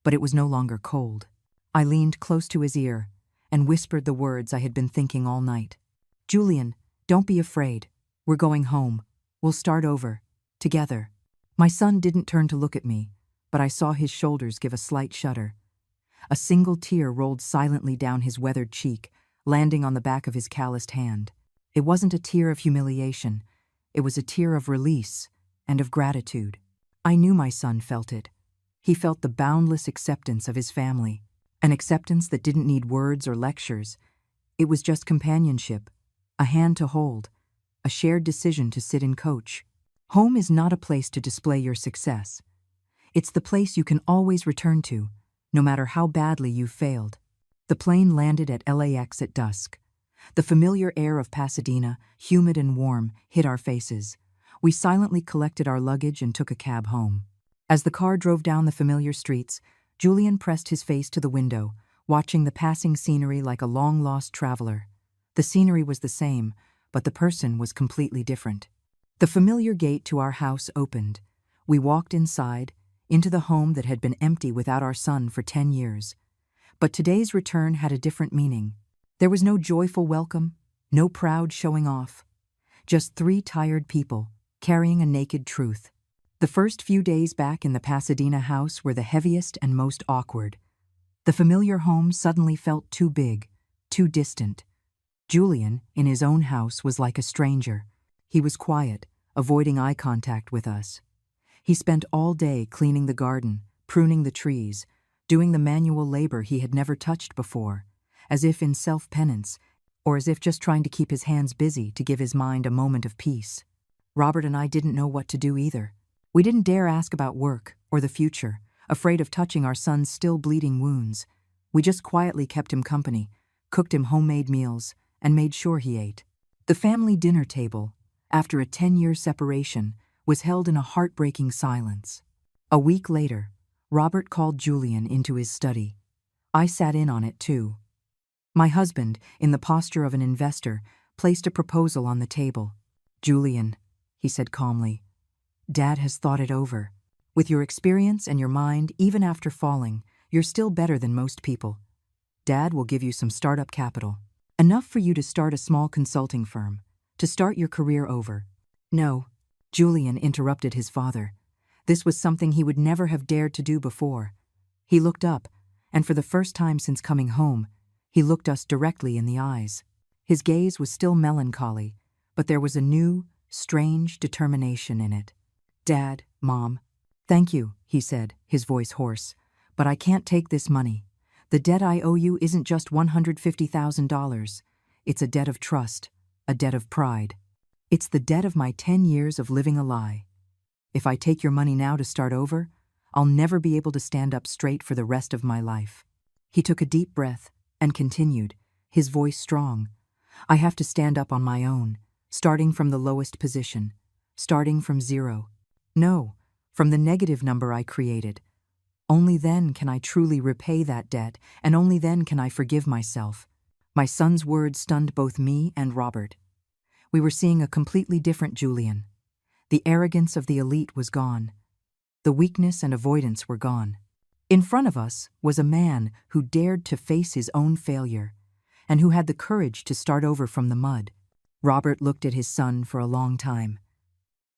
but it was no longer cold. I leaned close to his ear and whispered the words I had been thinking all night. "Julian, don't be afraid. We're going home. We'll start over. Together." My son didn't turn to look at me, but I saw his shoulders give a slight shudder. A single tear rolled silently down his weathered cheek, landing on the back of his calloused hand. It wasn't a tear of humiliation. It was a tear of release and of gratitude. I knew my son felt it. He felt the boundless acceptance of his family, an acceptance that didn't need words or lectures. It was just companionship, a hand to hold, a shared decision to sit in coach. Home is not a place to display your success. It's the place you can always return to, no matter how badly you've failed. The plane landed at LAX at dusk. The familiar air of Pasadena, humid and warm, hit our faces. We silently collected our luggage and took a cab home. As the car drove down the familiar streets, Julian pressed his face to the window, watching the passing scenery like a long-lost traveler. The scenery was the same, but the person was completely different. The familiar gate to our house opened. We walked inside, into the home that had been empty without our son for 10 years. But today's return had a different meaning. There was no joyful welcome, no proud showing off. Just 3 tired people, carrying a naked truth. The first few days back in the Pasadena house were the heaviest and most awkward. The familiar home suddenly felt too big, too distant. Julian, in his own house, was like a stranger. He was quiet, avoiding eye contact with us. He spent all day cleaning the garden, pruning the trees, doing the manual labor he had never touched before, as if in self-penance, or as if just trying to keep his hands busy to give his mind a moment of peace. Robert and I didn't know what to do either. We didn't dare ask about work or the future, afraid of touching our son's still bleeding wounds. We just quietly kept him company, cooked him homemade meals, and made sure he ate. The family dinner table, after a 10-year separation, was held in a heartbreaking silence. A week later, Robert called Julian into his study. I sat in on it too. My husband, in the posture of an investor, placed a proposal on the table. "Julian," he said calmly, "Dad has thought it over. With your experience and your mind, even after falling, you're still better than most people. Dad will give you some startup capital. Enough for you to start a small consulting firm, to start your career over." "No," Julian interrupted his father. This was something he would never have dared to do before. He looked up, and for the first time since coming home, he looked us directly in the eyes. His gaze was still melancholy, but there was a new, strange determination in it. "Dad, Mom, thank you," he said, his voice hoarse, "but I can't take this money. The debt I owe you isn't just $150,000. It's a debt of trust, a debt of pride. It's the debt of my 10 years of living a lie. If I take your money now to start over, I'll never be able to stand up straight for the rest of my life." He took a deep breath and continued, his voice strong. "I have to stand up on my own, starting from the lowest position, starting from 0. No, from the negative number I created. Only then can I truly repay that debt, and only then can I forgive myself." My son's words stunned both me and Robert. We were seeing a completely different Julian. The arrogance of the elite was gone. The weakness and avoidance were gone. In front of us was a man who dared to face his own failure, and who had the courage to start over from the mud. Robert looked at his son for a long time.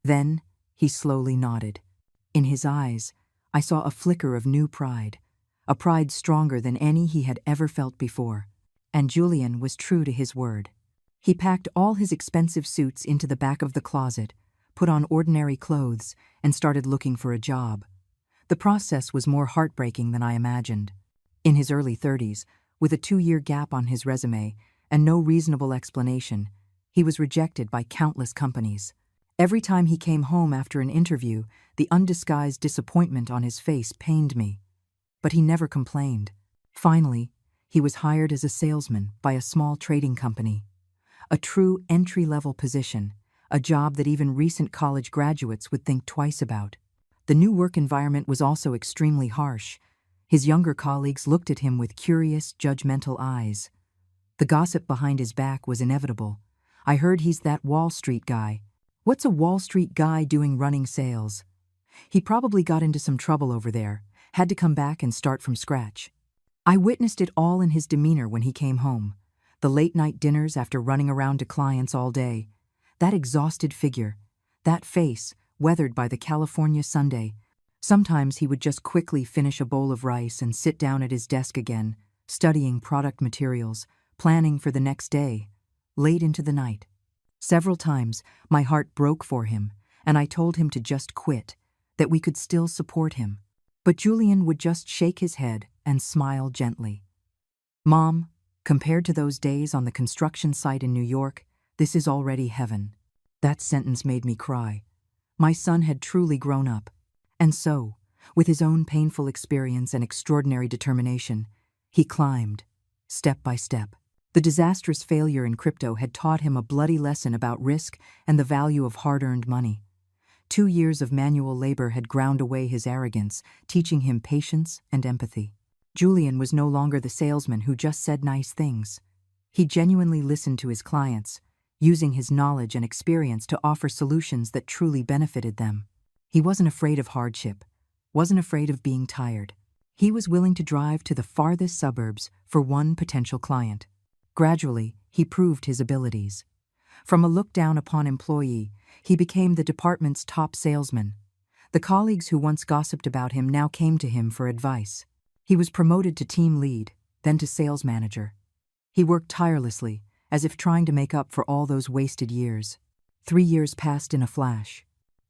Then he slowly nodded. In his eyes, I saw a flicker of new pride, a pride stronger than any he had ever felt before. And Julian was true to his word. He packed all his expensive suits into the back of the closet, put on ordinary clothes, and started looking for a job. The process was more heartbreaking than I imagined. In his early 30s, with a 2-year gap on his resume and no reasonable explanation, he was rejected by countless companies. Every time he came home after an interview, the undisguised disappointment on his face pained me. But he never complained. Finally, he was hired as a salesman by a small trading company. A true entry-level position, a job that even recent college graduates would think twice about. The new work environment was also extremely harsh. His younger colleagues looked at him with curious, judgmental eyes. The gossip behind his back was inevitable. "I heard he's that Wall Street guy." What's a Wall Street guy doing running sales? He probably got into some trouble over there, had to come back and start from scratch. I witnessed it all in his demeanor when he came home. The late-night dinners after running around to clients all day. That exhausted figure, that face, weathered by the California Sunday. Sometimes he would just quickly finish a bowl of rice and sit down at his desk again, studying product materials, planning for the next day, late into the night. Several times, my heart broke for him, and I told him to just quit, that we could still support him. But Julian would just shake his head and smile gently. "Mom, compared to those days on the construction site in New York, this is already heaven." That sentence made me cry. My son had truly grown up. And so, with his own painful experience and extraordinary determination, he climbed. step by step. The disastrous failure in crypto had taught him a bloody lesson about risk and the value of hard-earned money. 2 years of manual labor had ground away his arrogance, teaching him patience and empathy. Julian was no longer the salesman who just said nice things. He genuinely listened to his clients, using his knowledge and experience to offer solutions that truly benefited them. He wasn't afraid of hardship, wasn't afraid of being tired. He was willing to drive to the farthest suburbs for one potential client. Gradually, he proved his abilities. From a looked-down-upon employee, he became the department's top salesman. The colleagues who once gossiped about him now came to him for advice. He was promoted to team lead, then to sales manager. He worked tirelessly, as if trying to make up for all those wasted years. 3 years passed in a flash.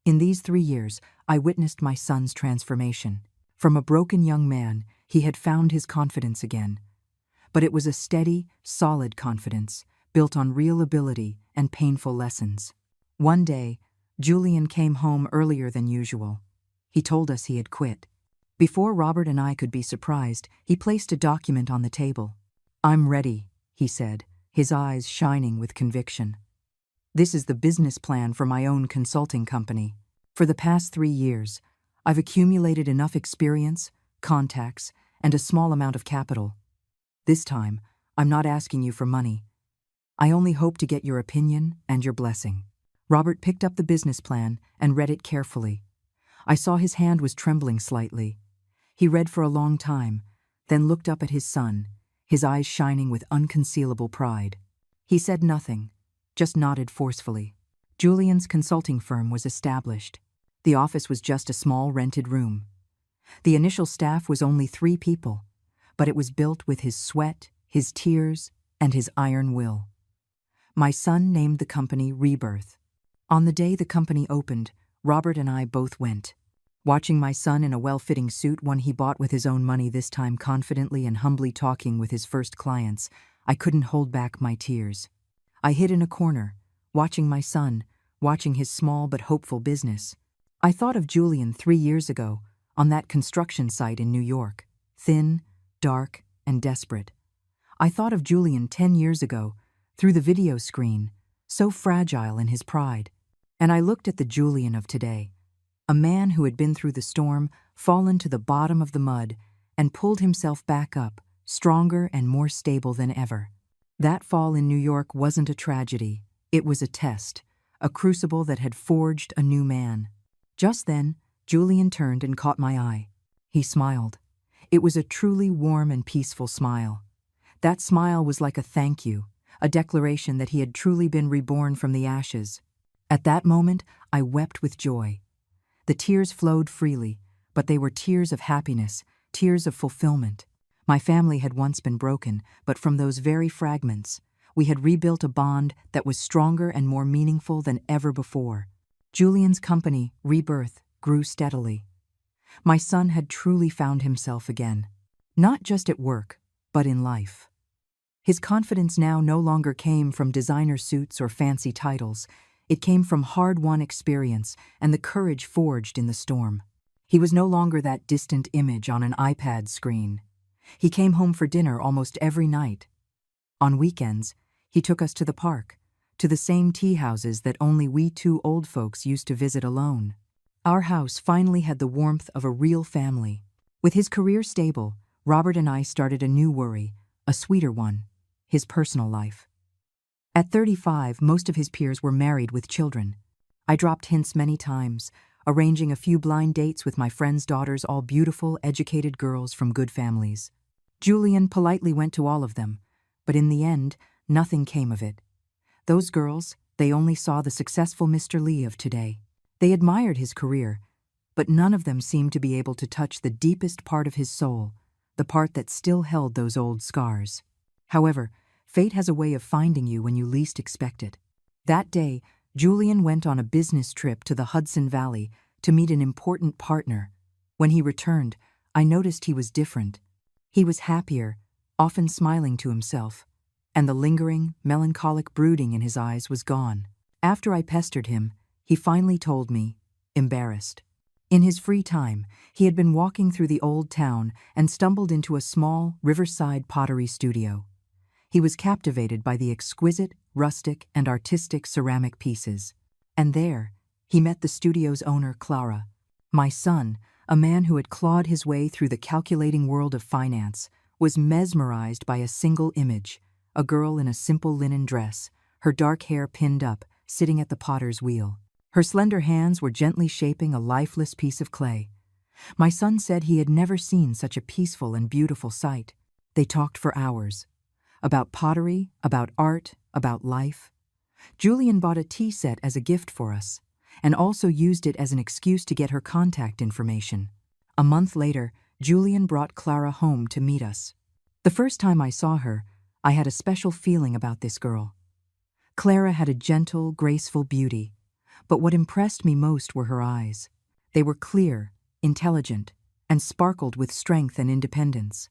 In these 3 years, I witnessed my son's transformation. From a broken young man, he had found his confidence again. But it was a steady, solid confidence, built on real ability and painful lessons. One day, Julian came home earlier than usual. He told us he had quit. Before Robert and I could be surprised, he placed a document on the table. "I'm ready," he said, his eyes shining with conviction. "This is the business plan for my own consulting company. For the past 3 years, I've accumulated enough experience, contacts, and a small amount of capital. This time, I'm not asking you for money. I only hope to get your opinion and your blessing." Robert picked up the business plan and read it carefully. I saw his hand was trembling slightly. He read for a long time, then looked up at his son, his eyes shining with unconcealable pride. He said nothing, just nodded forcefully. Julian's consulting firm was established. The office was just a small rented room. The initial staff was only 3 people, but it was built with his sweat, his tears, and his iron will. My son named the company Rebirth. On the day the company opened, Robert and I both went. Watching my son in a well-fitting suit, one he bought with his own money, this time confidently and humbly talking with his first clients, I couldn't hold back my tears. I hid in a corner, watching my son, watching his small but hopeful business. I thought of Julian 3 years ago, on that construction site in New York, thin, dark, and desperate. I thought of Julian 10 years ago, through the video screen, so fragile in his pride. And I looked at the Julian of today, a man who had been through the storm, fallen to the bottom of the mud, and pulled himself back up, stronger and more stable than ever. That fall in New York wasn't a tragedy. It was a test, a crucible that had forged a new man. Just then, Julian turned and caught my eye. He smiled. It was a truly warm and peaceful smile. That smile was like a thank you, a declaration that he had truly been reborn from the ashes. At that moment, I wept with joy. The tears flowed freely, but they were tears of happiness, tears of fulfillment. My family had once been broken, but from those very fragments, we had rebuilt a bond that was stronger and more meaningful than ever before. Julian's company, Rebirth, grew steadily. My son had truly found himself again, not just at work, but in life. His confidence now no longer came from designer suits or fancy titles. It came from hard-won experience and the courage forged in the storm. He was no longer that distant image on an iPad screen. He came home for dinner almost every night. On weekends, he took us to the park, to the same tea houses that only we 2 old folks used to visit alone. Our house finally had the warmth of a real family. With his career stable, Robert and I started a new worry, a sweeter one, his personal life. At 35, most of his peers were married with children. I dropped hints many times, arranging a few blind dates with my friends' daughters, all beautiful, educated girls from good families. Julian politely went to all of them, but in the end, nothing came of it. Those girls, they only saw the successful Mr. Lee of today. They admired his career, but none of them seemed to be able to touch the deepest part of his soul, the part that still held those old scars. However, fate has a way of finding you when you least expect it. That day, Julian went on a business trip to the Hudson Valley to meet an important partner. When he returned, I noticed he was different. He was happier, often smiling to himself, and the lingering, melancholic brooding in his eyes was gone. After I pestered him, he finally told me, embarrassed, In his free time, he had been walking through the old town and stumbled into a small, riverside pottery studio. He was captivated by the exquisite, rustic, and artistic ceramic pieces. And there, he met the studio's owner, Clara. My son, a man who had clawed his way through the calculating world of finance, was mesmerized by a single image, a girl in a simple linen dress, her dark hair pinned up, sitting at the potter's wheel. Her slender hands were gently shaping a lifeless piece of clay. My son said he had never seen such a peaceful and beautiful sight. They talked for hours. About pottery, about art, about life. Julian bought a tea set as a gift for us, and also used it as an excuse to get her contact information. A month later, Julian brought Clara home to meet us. The first time I saw her, I had a special feeling about this girl. Clara had a gentle, graceful beauty, but what impressed me most were her eyes. They were clear, intelligent, and sparkled with strength and independence.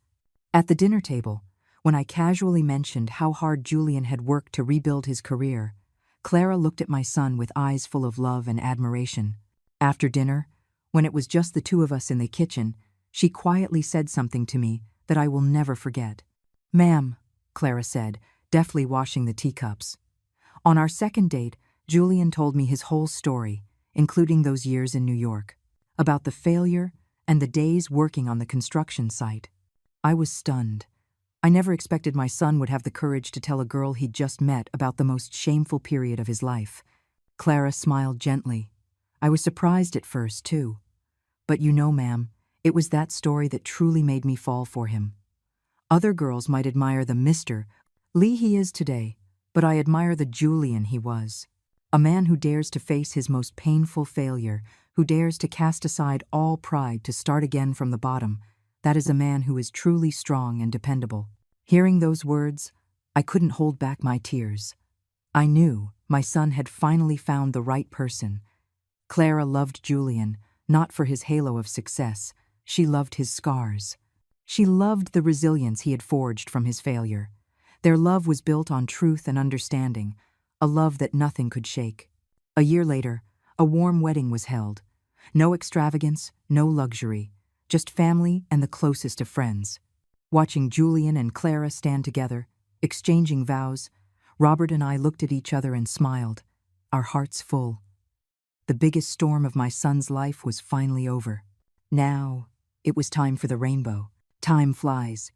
At the dinner table, when I casually mentioned how hard Julian had worked to rebuild his career, Clara looked at my son with eyes full of love and admiration. After dinner, when it was just the two of us in the kitchen, she quietly said something to me that I will never forget. "Ma'am," Clara said, deftly washing the teacups. On our second date, Julian told me his whole story, including those years in New York, about the failure and the days working on the construction site. I was stunned. I never expected my son would have the courage to tell a girl he'd just met about the most shameful period of his life. Clara smiled gently. I was surprised at first, too. But you know, ma'am, it was that story that truly made me fall for him. Other girls might admire the Mr. Lee he is today, but I admire the Julian he was. A man who dares to face his most painful failure, who dares to cast aside all pride to start again from the bottom. That is a man who is truly strong and dependable. Hearing those words, I couldn't hold back my tears. I knew my son had finally found the right person. Clara loved Julian, not for his halo of success. She loved his scars. She loved the resilience he had forged from his failure. Their love was built on truth and understanding, a love that nothing could shake. A year later, a warm wedding was held. No extravagance, no luxury, just family and the closest of friends. Watching Julian and Clara stand together, exchanging vows, Robert and I looked at each other and smiled, our hearts full. The biggest storm of my son's life was finally over. Now, it was time for the rainbow. Time flies.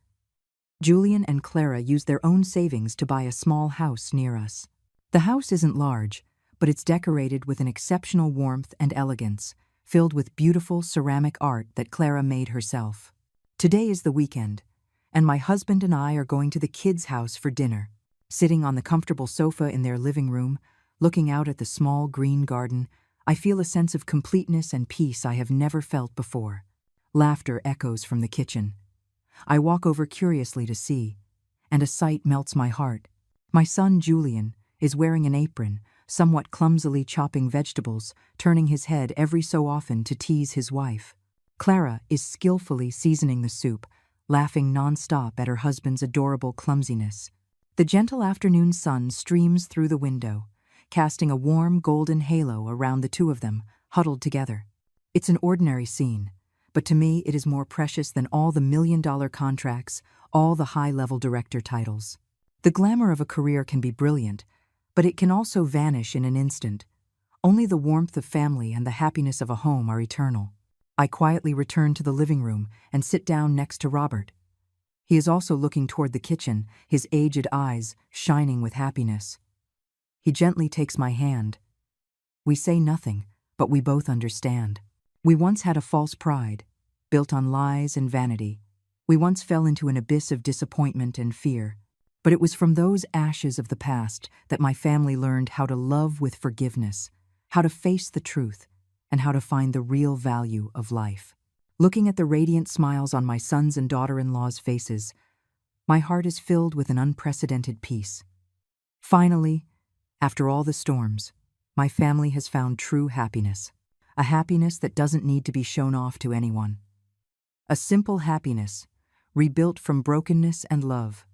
Julian and Clara used their own savings to buy a small house near us. The house isn't large, but it's decorated with an exceptional warmth and elegance, filled with beautiful ceramic art that Clara made herself. Today is the weekend, and my husband and I are going to the kids' house for dinner. Sitting on the comfortable sofa in their living room, looking out at the small green garden, I feel a sense of completeness and peace I have never felt before. Laughter echoes from the kitchen. I walk over curiously to see, and a sight melts my heart. My son Julian is wearing an apron, somewhat clumsily chopping vegetables, turning his head every so often to tease his wife. Clara is skillfully seasoning the soup, laughing nonstop at her husband's adorable clumsiness. The gentle afternoon sun streams through the window, casting a warm golden halo around the two of them, huddled together. It's an ordinary scene, but to me it is more precious than all the million-dollar contracts, all the high-level director titles. The glamour of a career can be brilliant, but it can also vanish in an instant. Only the warmth of family and the happiness of a home are eternal. I quietly return to the living room and sit down next to Robert. He is also looking toward the kitchen, his aged eyes shining with happiness. He gently takes my hand. We say nothing, but we both understand. We once had a false pride, built on lies and vanity. We once fell into an abyss of disappointment and fear. But it was from those ashes of the past that my family learned how to love with forgiveness, how to face the truth, and how to find the real value of life. Looking at the radiant smiles on my sons and daughter-in-law's faces, my heart is filled with an unprecedented peace. Finally, after all the storms, my family has found true happiness, a happiness that doesn't need to be shown off to anyone. A simple happiness, rebuilt from brokenness and love.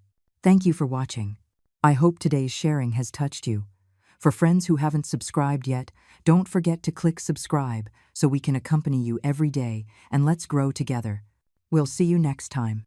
Thank you for watching. I hope today's sharing has touched you. For friends who haven't subscribed yet, don't forget to click subscribe so we can accompany you every day, and let's grow together. We'll see you next time.